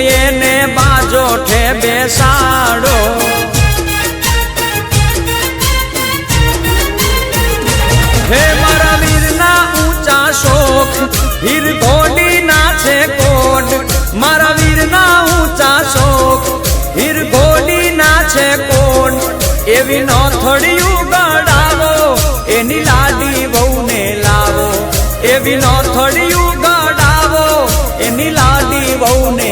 એને બાજોઠે બેસાડો। હે મારા વીરના ઊંચા શોખ હીર ઘોડી ના છે કોડ। મારા વીરના ઊંચા શોખ હીર ઘોડી ના છે કોડ। એવી નોથડિયું ગડાવો એની લાડી વહુને લાવો। એવી નોથડિયું ગડાવો એની લાડી વહુને